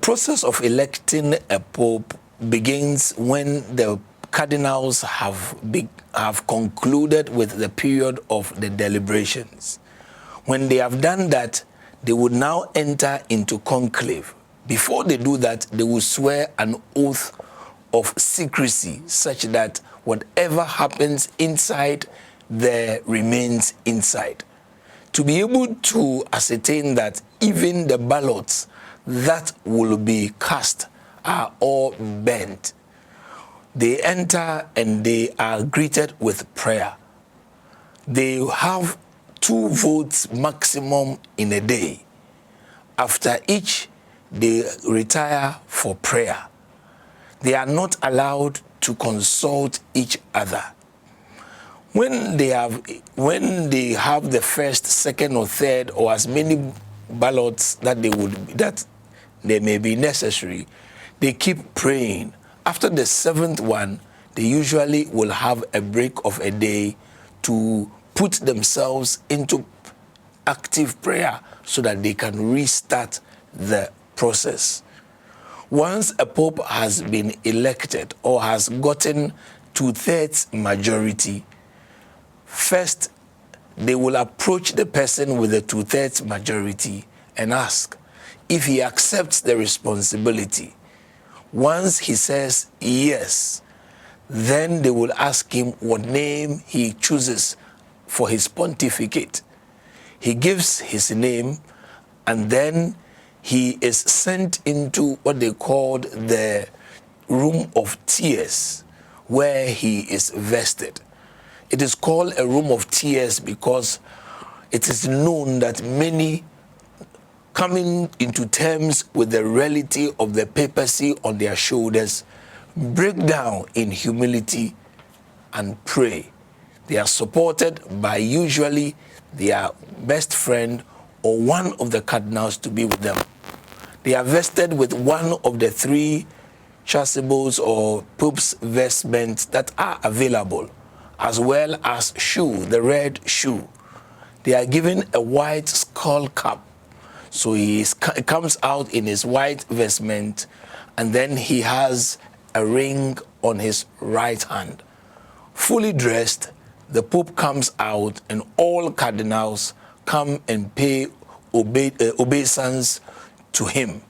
process of electing a pope begins when the cardinals have concluded with the period of the deliberations. When they have done that, they would now enter into conclave. Before they do that, they will swear an oath of secrecy, such that whatever happens inside there remains inside. To be able to ascertain that even the ballots that will be cast are all burnt, they enter and they are greeted with prayer. They have 2 votes maximum in a day. After each, they retire for prayer. They are not allowed to consult each other. When they have the first, second, or third, or as many ballots that they may be necessary, they keep praying. After the 7th one, they usually will have a break of a day to put themselves into active prayer so that they can restart the process. Once a pope has been elected or has gotten 2/3 majority, first they will approach the person with the 2/3 majority and ask if he accepts the responsibility. Once he says yes, then they will ask him what name he chooses for his pontificate. He gives his name, and then he is sent into what they called the room of tears, where he is vested. It is called a room of tears because it is known that many, coming into terms with the reality of the papacy on their shoulders, break down in humility and pray. They are supported by usually their best friend or one of the cardinals to be with them. They are vested with one of the 3 chasubles or pope's vestments that are available, as well as shoe, the red shoe. They are given a white skull cap. So he comes out in his white vestment, and then he has a ring on his right hand. Fully dressed, the Pope comes out, and all cardinals come and pay obeisance to him.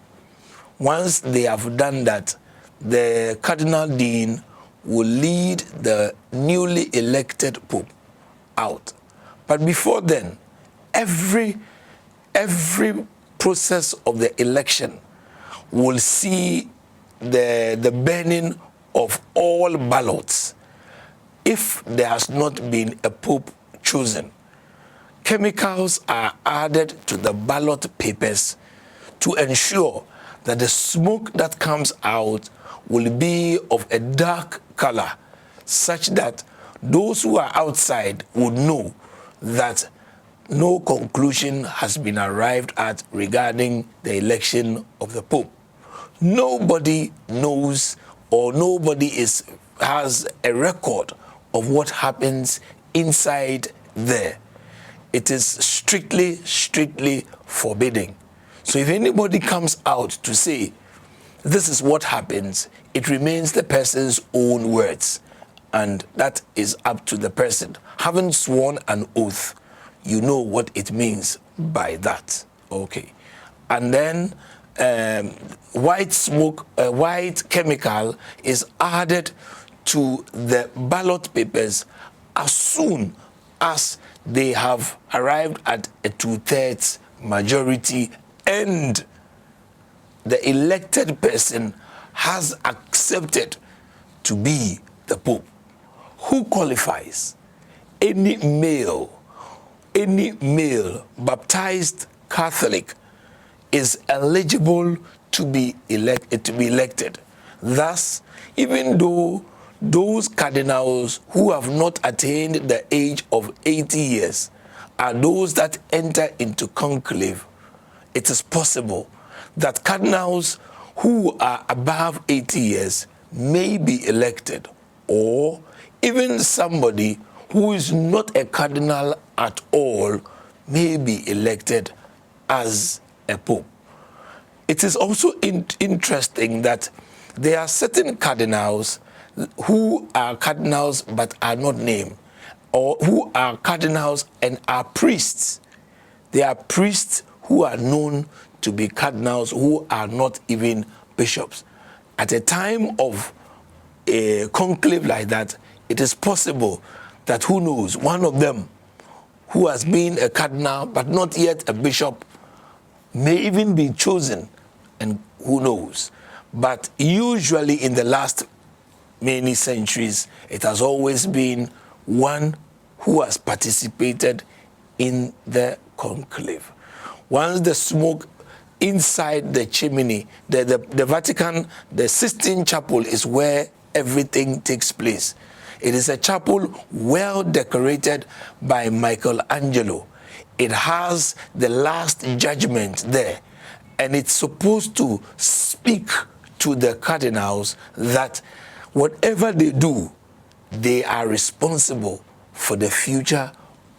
Once they have done that, the Cardinal Dean will lead the newly elected Pope out. But before then, every process of the election will see the burning of all ballots. If there has not been a pope chosen, chemicals are added to the ballot papers to ensure that the smoke that comes out will be of a dark color, such that those who are outside would know that no conclusion has been arrived at regarding the election of the Pope. Nobody knows, or nobody has a record of what happens inside there. It is strictly forbidding. So if anybody comes out to say, this is what happens, it remains the person's own words, and that is up to the person. Having sworn an oath, you know what it means by that. Okay. And then white smoke, white chemical is added to the ballot papers as soon as they have arrived at a 2/3 majority and the elected person has accepted to be the Pope. Who qualifies? Any male baptized Catholic is eligible to be elected. Thus, even though those cardinals who have not attained the age of 80 years are those that enter into conclave, it is possible that cardinals who are above 80 years may be elected, or even somebody who is not a cardinal at all may be elected as a pope. it is also interesting that there are certain cardinals who are cardinals but are not named, or who are cardinals and are priests. There are priests who are known to be cardinals who are not even bishops. At a time of a conclave like that, it is possible that, who knows, one of them who has been a cardinal but not yet a bishop may even be chosen, and who knows. But usually in the last many centuries, it has always been one who has participated in the conclave. Once the smoke inside the chimney, the Vatican, the Sistine Chapel is where everything takes place. It is a chapel well decorated by Michelangelo. It has the Last Judgment there, and it's supposed to speak to the cardinals that whatever they do, they are responsible for the future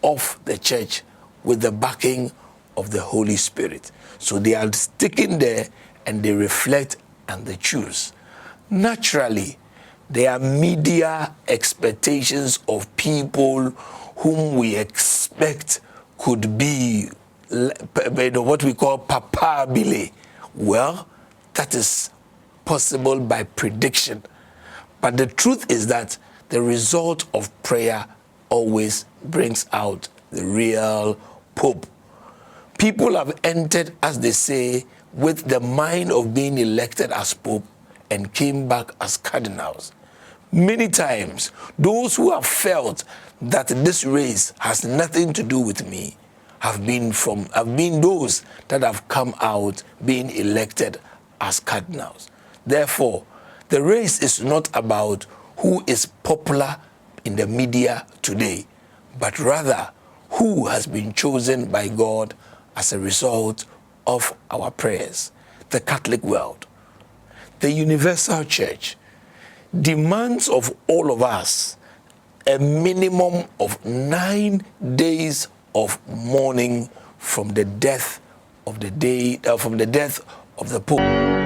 of the church with the backing of the Holy Spirit. So they are sticking there and they reflect and they choose. Naturally, there are media expectations of people whom we expect could be what we call papabile. Well, that is possible by prediction. But the truth is that the result of prayer always brings out the real Pope. People have entered, as they say, with the mind of being elected as Pope and came back as cardinals. Many times, those who have felt that this race has nothing to do with me have been those that have come out being elected as cardinals. Therefore, the race is not about who is popular in the media today, but rather who has been chosen by God as a result of our prayers. The Catholic world, the universal church, demands of all of us a minimum of 9 days of mourning from the death of the Pope.